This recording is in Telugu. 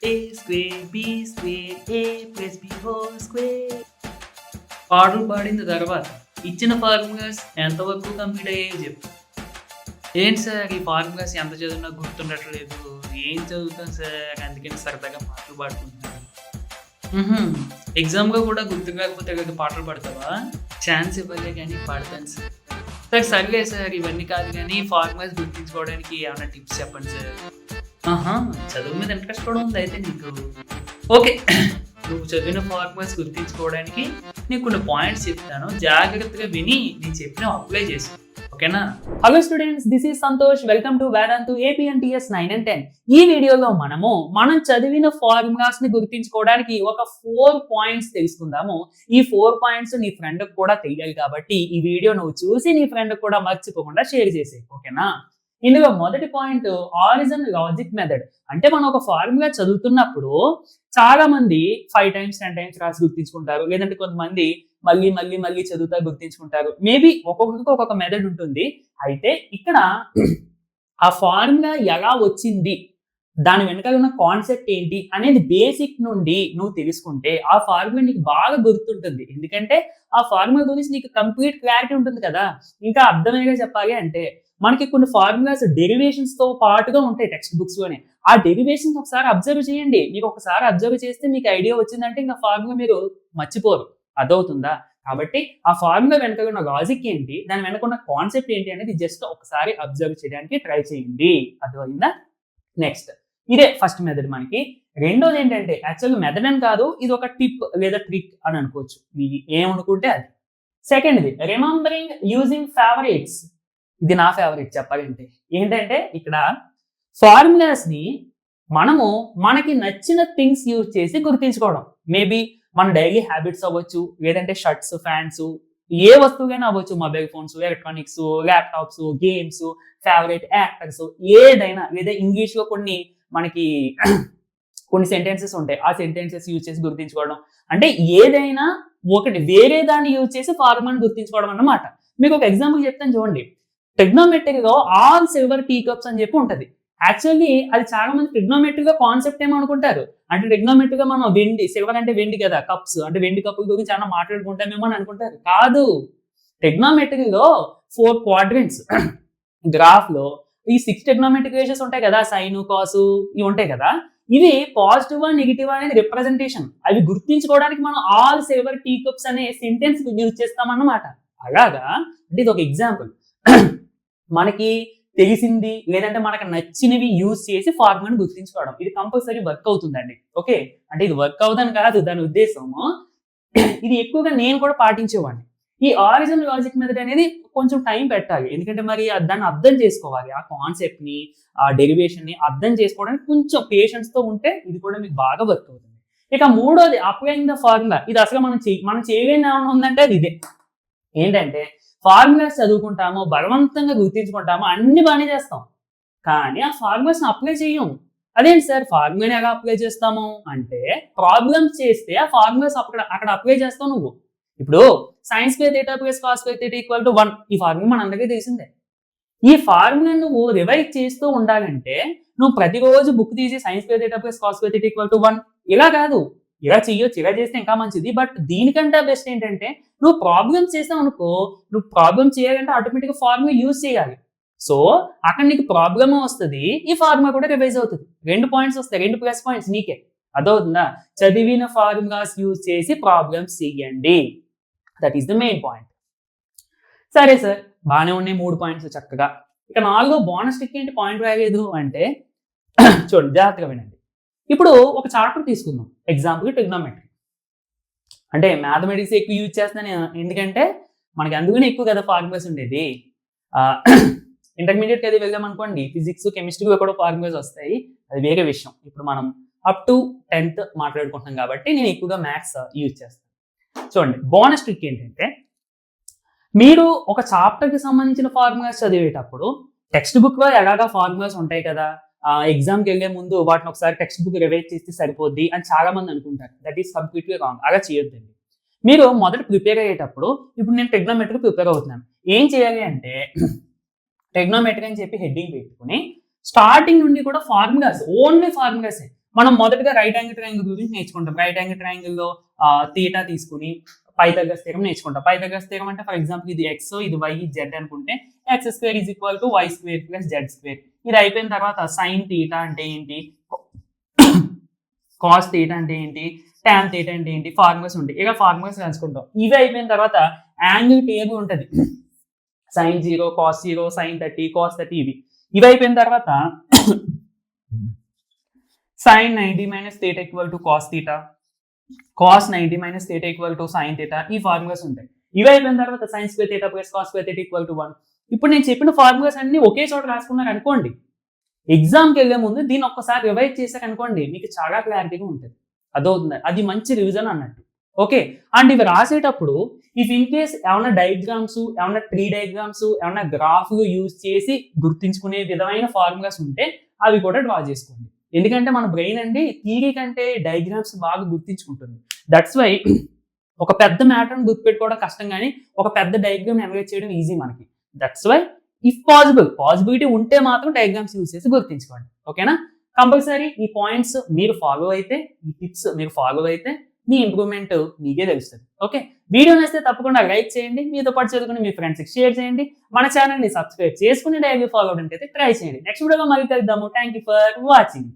A square B square A plus B whole square. పాటలు పాడిన తర్వాత ఇచ్చిన ఫార్ములాస్ ఎంతవరకు కంప్లీట్ అయ్యాయో చెప్పు. ఏంటి సార్ ఈ ఫార్ములాస్ ఎంత చదివినా గుర్తుండట్లేదు. ఏం చదువుతాను సార్ అందుకని సరదాగా పాటలు పాడుకుంటున్నాను. ఎగ్జామ్‌గా కూడా గుర్తు కాకపోతే గనుక పాటలు పాడతావా? ఛాన్స్ ఇవ్వలే కానీ పాడతాను సార్. సార్ సర్లే సార్ ఇవన్నీ కాదు కానీ ఫార్ములాస్ గుర్తుంచుకోవడానికి ఏమైనా టిప్స్ చెప్పండి సార్. ఆహా! చదువు మీద ఇంట్రెస్ట్ కూడా ఉంది అయితే నీకు. ఓకే. నువ్వు చదివిన ఫార్ములాస్ గుర్తుంచుకోవడానికి నీకు కొన్ని పాయింట్స్ చెప్తాను. జాగ్రత్తగా విని నేను చెప్పినవి అప్లై చేసుకో. ఓకేనా? Hello students, this is Santosh. Welcome to Vedantu APNTS 9 and 10. ఈ వీడియోలో మనం చదివిన ఫార్ములాస్ ని గుర్తుంచుకోవడానికి ఒక 4 పాయింట్స్ తెలుసుకుందాము. ఈ 4 పాయింట్స్ నీ ఫ్రెండ్ కు కూడా తెలియాలి కాబట్టి ఈ వీడియో నువ్వు చూసి నీ ఫ్రెండ్ కూడా మర్చిపోకుండా షేర్ చేసేయ్. ఓకేనా? ఇందులో మొదటి పాయింట్ ఆరిజిన్ లాజిక్ మెథడ్. అంటే మనం ఒక ఫార్ములా చదువుతున్నప్పుడు చాలా మంది 5 times 10 times రాసి గుర్తించుకుంటారు. లేదంటే కొంతమంది మళ్ళీ చదువుతా గుర్తించుకుంటారు. మేబీ ఒక్కొక్కరికి ఒక్కొక్క మెథడ్ ఉంటుంది. అయితే ఇక్కడ ఆ ఫార్ములా ఎలా వచ్చింది, దాని వెనకాల ఉన్న కాన్సెప్ట్ ఏంటి అనేది బేసిక్ నుండి నువ్వు తెలుసుకుంటే ఆ ఫార్ములా నీకు బాగా గుర్తుంటుంది. ఎందుకంటే ఆ ఫార్ములా గురించి నీకు కంప్లీట్ క్లారిటీ ఉంటుంది కదా. ఇంకా అర్థమయ్యేగా చెప్పాలి అంటే మనకి కొన్ని ఫార్ములాస్ డెరివేషన్స్ తో పాటుగా ఉంటాయి టెక్స్ట్ బుక్స్ లోనే. ఆ డెరివేషన్స్ ఒకసారి అబ్జర్వ్ చేయండి. మీకు ఒకసారి అబ్జర్వ్ చేస్తే మీకు ఐడియా వచ్చిందంటే ఇంకా ఫార్ములా మీరు మర్చిపోరు. అర్థమవుతుందా? కాబట్టి ఆ ఫార్ములా వెనక ఉన్న లాజిక్ ఏంటి, దాని వెనక ఉన్న కాన్సెప్ట్ ఏంటి అనేది జస్ట్ ఒకసారి అబ్జర్వ్ చేయడానికి ట్రై చేయండి. అర్థమైందా? నెక్స్ట్ ఇదే ఫస్ట్ మెథడ్ మనకి. రెండోది ఏంటంటే యాక్చువల్గా మెథడ్ అని కాదు, ఇది ఒక టిప్ లేదా ట్రిక్ అని అనుకోవచ్చు. మీరు ఏమనుకుంటే అది. సెకండ్ది రిమెంబరింగ్ యూజింగ్ ఫేవరెట్స్. ఇది నా ఫేవరెట్ చెప్పాలంటే. ఏంటంటే ఇక్కడ ఫార్ములాస్ ని మనకి నచ్చిన థింగ్స్ యూజ్ చేసి గుర్తించుకోవడం. మేబీ మన డైలీ హ్యాబిట్స్ అవ్వచ్చు, లేదంటే షర్ట్స్, ఫ్యాన్స్, ఏ వస్తువులైనా అవ్వచ్చు. Mobile phones, electronics, laptops, games, favourite actors, ఏదైనా. లేదా ఇంగ్లీష్ లో మనకి కొన్ని సెంటెన్సెస్ ఉంటాయి. ఆ సెంటెన్సెస్ యూజ్ చేసి గుర్తించుకోవడం. అంటే ఏదైనా ఒకటి వేరే దాన్ని యూజ్ చేసి ఫార్ములాని గుర్తించుకోవడం అన్నమాట. మీకు ఒక ఎగ్జాంపుల్ చెప్తాను చూడండి. ట్రిగ్నోమెట్రిక్ లో ఆల్ సిల్వర్ టీ కప్స్ అని చెప్పి ఉంటది. యాక్చువల్లీ అది చాలా మంది ట్రిగ్నోమెట్రిక్ గా కాన్సెప్ట్ ఏమనుకుంటారు అంటే ట్రిగ్నోమెట్రిక్ గా మనం వెండి, సిల్వర్ అంటే వెండి కదా, కప్స్ అంటే వెండి కప్పుల గురించి చాలా మాట్లాడుకుంటామేమో అని అనుకుంటారు. కాదు, ట్రిగ్నోమెట్రిక్ లో 4 quadrants గ్రాఫ్ లో ఈ 6 ట్రిగ్నోమెట్రిక్ రేషియోస్ ఉంటాయి కదా, సైన్, కాస్ ఇవి ఉంటాయి కదా. ఇవి పాజిటివ్ నెగిటివ్ అనేది రిప్రజెంటేషన్. అవి గుర్తించుకోవడానికి మనం ఆల్ సిల్వర్ టీ కప్స్ అనే సెంటెన్స్ యూజ్ చేస్తామన్నమాట. అలాగా అంటే ఇది ఒక ఎగ్జాంపుల్. మనకి తెలిసింది లేదంటే మనకు నచ్చినవి యూజ్ చేసి ఫార్ములాని గుర్తించుకోవడం. ఇది కంపల్సరీ వర్క్ అవుతుందండి. ఓకే, అంటే ఇది వర్క్ అవుదని కాదు దాని ఉద్దేశము. ఇది ఎక్కువగా నేను కూడా పాటించేవాడిని. ఈ ఆరిజిన్ లాజిక్ మెథడ్ అనేది కొంచెం టైం పెట్టాలి. ఎందుకంటే మరి దాన్ని అర్థం చేసుకోవాలి. ఆ కాన్సెప్ట్ ని, ఆ డెరివేషన్ ని అర్థం చేసుకోవడానికి కొంచెం పేషెన్స్ తో ఉంటే ఇది కూడా మీకు బాగా వర్క్ అవుతుంది. ఇక మూడోది అప్లైయింగ్ ద ఫార్ములా. ఇది అసలు మనం చేయలేని ఏమైనా ఉందంటే అది ఇదే. ఏంటంటే ఫార్ములాస్ చదువుకుంటాము, బలవంతంగా గుర్తించుకుంటాము, అన్ని బాగానే చేస్తాం. కానీ ఆ ఫార్ములాస్ అప్లై చేయం. అదేంటి సార్ ఫార్ములాని ఎలా అప్లై చేస్తాము అంటే ప్రాబ్లమ్స్ చేస్తే ఆ ఫార్ములాస్ అక్కడ అప్లై చేస్తావు నువ్వు. ఇప్పుడు sine square theta plus cos square theta equal to 1 ఈ ఫార్ములా మనందరికీ తెలిసిందే. ఈ ఫార్ములా నువ్వు రివైజ్ చేస్తూ ఉండాలంటే నువ్వు ప్రతిరోజు బుక్ తీసి sine square theta plus cos square theta equal to 1 ఇలా కాదు, ఇలా చెయ్యొచ్చు, ఇలా చేస్తే ఇంకా మంచిది. బట్ దీనికంటే బెస్ట్ ఏంటంటే నువ్వు ప్రాబ్లమ్స్ చేసావు అనుకో, నువ్వు ప్రాబ్లమ్ చేయాలంటే ఆటోమేటిక్గా ఫార్ములా యూజ్ చేయాలి. సో అక్కడ నీకు ప్రాబ్లమ్ వస్తుంది, ఈ ఫార్ములా కూడా రివైజ్ అవుతుంది. 2 పాయింట్స్ వస్తాయి, 2 ప్లస్ పాయింట్స్ నీకే. అదవుతుందా? చదివిన ఫార్ములాస్ యూజ్ చేసి ప్రాబ్లమ్స్ చేయండి. That is the main point. సరే సార్ బాగానే ఉన్నాయి 3 పాయింట్స్ చక్కగా. ఇక 4 బోనస్ ట్రిక్ ఏంటి పాయింట్ రాలేదు అంటే చూడండి జాగ్రత్తగా వినండి. ఇప్పుడు ఒక చాప్టర్ తీసుకుందాం, ఎగ్జాంపుల్ ట్రిగ్నోమెట్రీ. అంటే మ్యాథమెటిక్స్ ఎక్కువ యూజ్ చేస్తాను ఎందుకంటే మనకి అందుకనే ఎక్కువ కదా ఫార్ములాస్ ఉండేది. ఇంటర్మీడియట్ అది వెళ్ళాం అనుకోండి, ఫిజిక్స్, కెమిస్ట్రీ కూడా ఫార్ములాస్ వస్తాయి, అది వేరే విషయం. ఇప్పుడు మనం అప్ టు 10th మాట్లాడుకుంటున్నాం కాబట్టి నేను ఎక్కువగా మ్యాథ్స్ యూజ్ చేస్తాను. చూడండి బోనస్ ట్రిక్ ఏంటంటే మీరు ఒక చాప్టర్కి సంబంధించిన ఫార్ములాస్ చదివేటప్పుడు టెక్స్ట్ బుక్ లో ఎలాగా ఫార్ములాస్ ఉంటాయి కదా, ఎగ్జామ్కి వెళ్ళే ముందు వాటిని ఒకసారి టెక్స్ట్ బుక్ రివైజ్ చేస్తే సరిపోద్ది అని చాలా మంది అనుకుంటారు. That is completely wrong. అలా చేయొద్దండి. మీరు మొదట ప్రిపేర్ అయ్యేటప్పుడు, ఇప్పుడు నేను ట్రిగ్నోమెట్రీ ప్రిపేర్ అవుతున్నాను, ఏం చేయాలి అంటే ట్రిగ్నోమెట్రీ అని చెప్పి హెడ్డింగ్ పెట్టుకుని స్టార్టింగ్ నుండి కూడా ఫార్ములాస్, ఓన్లీ ఫార్ములాసే. మనం మొదటగా రైట్ యాంగిల్ ట్రయాంగిల్ గురించి నేర్చుకుంటాం. రైట్ యాంగిల్ ట్రయాంగిల్‌లో తీటా తీసుకొని పైథాగరస్ థీరం నేర్చుకుంటాం. పైథాగరస్ థీరం అంటే ఫర్ ఎగ్జాంపుల్ ఇది x, ఇది y, ఇది z అనుకుంటే x² = y² + z². ఇది అయిపోయిన తర్వాత sin తీటా అంటే ఏంటి? cos తీటా అంటే ఏంటి? tan తీటా అంటే ఏంటి? ఫార్ములాస్ ఉంటాయి. ఇక ఫార్ములాస్ రాసుకుంటాం. ఇవి అయిపోయిన తర్వాత యాంగిల్ టేబుల్ ఉంటది. sin 0, cos 0, sin 30, cos 30 ఇవి అయిపోయిన తర్వాత sin 90 - theta = cos theta, cos 90 - theta = sin theta ఈ ఫార్ములాస్ ఉంటాయి. ఇవి అయిపోయిన తర్వాత sin² θ + cos² θ = 1. ఇప్పుడు నేను చెప్పిన ఫార్ములాస్ అన్ని ఒకే చోట రాసుకున్నారు అనుకోండి, ఎగ్జామ్కి వెళ్ళే ముందు దీన్ని ఒక్కసారి రివైజ్ చేశారనుకోండి మీకు చాలా క్లారిటీగా ఉంటుంది. అదవుతుంది, అది మంచి రివిజన్ అన్నట్టు. ఓకే, అండ్ ఇవి రాసేటప్పుడు ఇఫ్ ఇన్ కేస్ ఏమైనా డయాగ్రామ్స్, ఏమైనా ట్రీ డయాగ్రామ్స్, ఏమైనా గ్రాఫ్లు యూజ్ చేసి గుర్తించుకునే విధమైన ఫార్ములాస్ ఉంటే అవి కూడా డ్రా చేసుకోండి. ఎందుకంటే మన బ్రెయిన్ అండి థియరీ కంటే డయాగ్రామ్స్ బాగా గుర్తించుకుంటుంది. దట్స్ వై ఒక పెద్ద మ్యాటర్ని గుర్తుపెట్టుకోవడం కష్టం, కానీ ఒక పెద్ద డయాగ్రామ్ ఎనలైజ్ చేయడం ఈజీ మనకి. దట్స్ వై ఇఫ్ పాసిబిలిటీ ఉంటే మాత్రం డయాగ్రామ్స్ యూజ్ చేసి గుర్తించుకోండి. ఓకేనా? కంపల్సరీ ఈ పాయింట్స్ మీరు ఫాలో అయితే, ఈ టిప్స్ మీరు ఫాలో అయితే మీ ఇంప్రూవ్మెంట్ మీకే తెలుస్తుంది. ఓకే, వీడియో నచ్చితే తప్పకుండా లైక్ చేయండి, మీతో పాటు చదువుకుని మీ ఫ్రెండ్స్కి షేర్ చేయండి, మన ఛానల్ని సబ్స్క్రైబ్ చేసుకుని డైలీ ఫాలో అవడానికి అయితే ట్రై చేయండి. నెక్స్ట్ వీడియోలో మళ్ళీ కలుద్దాము. Thank you for watching.